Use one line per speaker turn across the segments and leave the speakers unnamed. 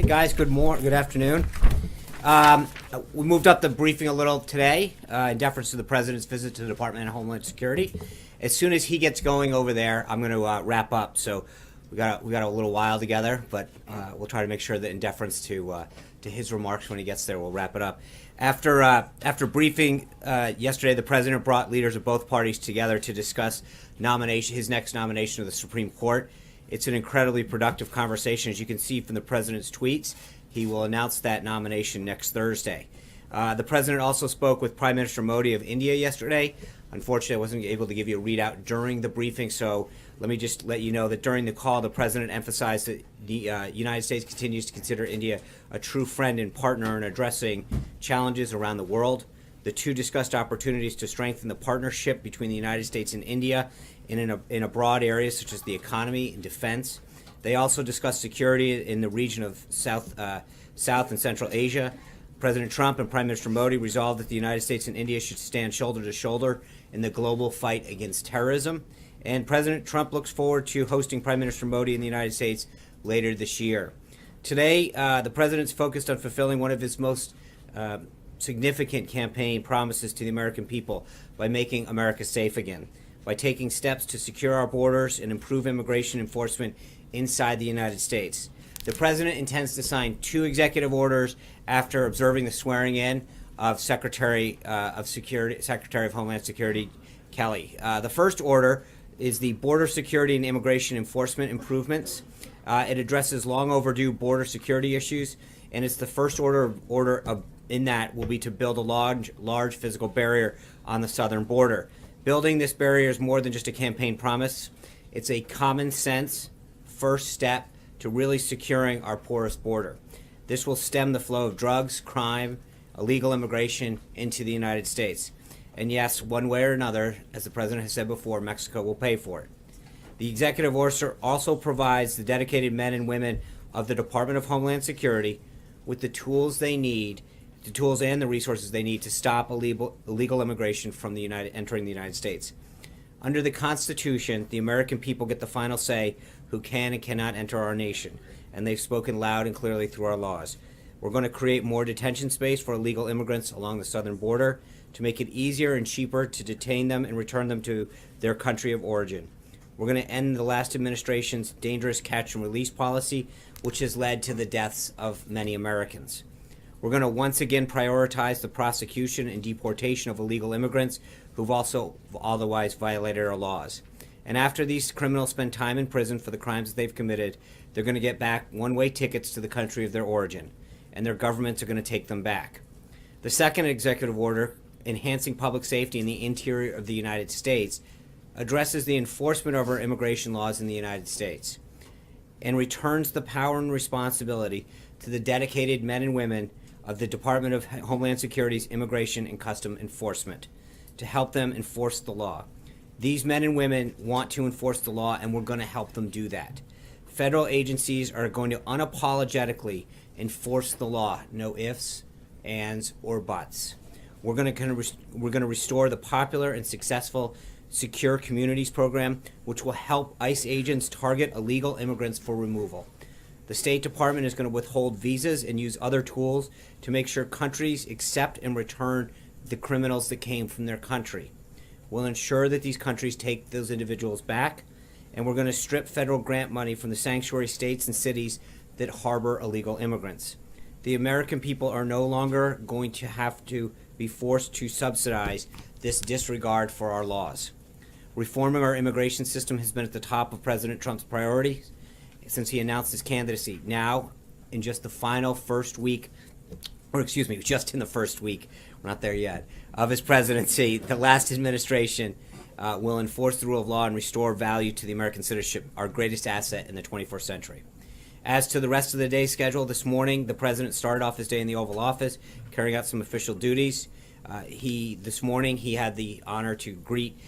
Guys, good afternoon. We moved up the briefing a little today in deference to the President's visit to the Department of Homeland Security. As soon as he gets going over there, I'm going to wrap up. So we got a little while together, but we'll try to make sure that in deference to his remarks when he gets there, we'll wrap it up. After briefing yesterday, the President brought leaders of both parties together to discuss his next nomination of the Supreme Court. It's an incredibly productive conversation. As you can see from the President's tweets, he will announce that nomination next Thursday. The President also spoke with Prime Minister Modi of India yesterday. Unfortunately, I wasn't able to give you a readout during the briefing, so let me just let you know that during the call, the President emphasized that the United States continues to consider India a true friend and partner in addressing challenges around the world. The two discussed opportunities to strengthen the partnership between the United States and India in a broad areas such as the economy and defense. They also discussed security in the region of South and Central Asia. President Trump and Prime Minister Modi resolved that the United States and India should stand shoulder to shoulder in the global fight against terrorism. And President Trump looks forward to hosting Prime Minister Modi in the United States later this year. Today, the President's focused on fulfilling one of his most significant campaign promises to the American people by making America safe again, by taking steps to secure our borders and improve immigration enforcement inside the United States. The President intends to sign two executive orders after observing the swearing in of Secretary of Homeland Security Kelly. The first order is the Border Security and Immigration Enforcement Improvements. It addresses long overdue border security issues, and it's the first order in that will be to build a large physical barrier on the southern border. Building this barrier is more than just a campaign promise. It's a common sense first step to really securing our porous border. This will stem the flow of drugs, crime, illegal immigration into the United States. And yes, one way or another, as the President has said before, Mexico will pay for it. The executive order also provides the dedicated men and women of the Department of Homeland Security with the tools they need, the tools and the resources they need to stop illegal immigration from entering the United States. Under the Constitution, the American people get the final say who can and cannot enter our nation, and they've spoken loud and clearly through our laws. We're going to create more detention space for illegal immigrants along the southern border to make it easier and cheaper to detain them and return them to their country of origin. We're going to end the last administration's dangerous catch and release policy, which has led to the deaths of many Americans. We're going to once again prioritize the prosecution and deportation of illegal immigrants who've also otherwise violated our laws. And after these criminals spend time in prison for the crimes that they've committed, they're going to get back one-way tickets to the country of their origin, and their governments are going to take them back. The second executive order, enhancing public safety in the interior of the United States, addresses the enforcement of our immigration laws in the United States and returns the power and responsibility to the dedicated men and women of the Department of Homeland Security's Immigration and Custom Enforcement to help them enforce the law. These men and women want to enforce the law, and we're going to help them do that. Federal agencies are going to unapologetically enforce the law, no ifs, ands, or buts. We're going to restore the popular and successful Secure Communities program, which will help ICE agents target illegal immigrants for removal. The State Department is going to withhold visas and use other tools to make sure countries accept and return the criminals that came from their country. We'll ensure that these countries take those individuals back, and we're going to strip federal grant money from the sanctuary states and cities that harbor illegal immigrants. The American people are no longer going to have to be forced to subsidize this disregard for our laws. Reforming our immigration system has been at the top of President Trump's priorities since he announced his candidacy. Now, in just the first week, we're not there yet, of his presidency, the last administration will enforce the rule of law and restore value to the American citizenship, our greatest asset in the 21st century. As to the rest of the day's schedule, this morning, the President started off his day in the Oval Office, carrying out some official duties. This morning, he had the honor to greet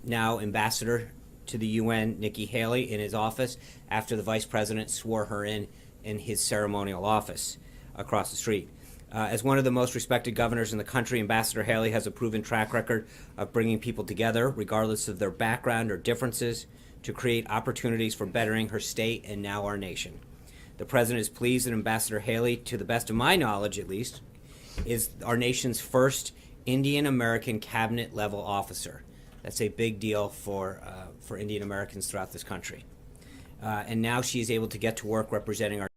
now Ambassador to the UN, Nikki Haley, in his office after the Vice President swore her in his ceremonial office across the street. As one of the most respected governors in the country, Ambassador Haley has a proven track record of bringing people together, regardless of their background or differences, to create opportunities for bettering her state and now our nation. The President is pleased that Ambassador Haley, to the best of my knowledge at least, is our nation's first Indian American cabinet level officer. That's a big deal for Indian Americans throughout this country. And now she is able to get to work representing our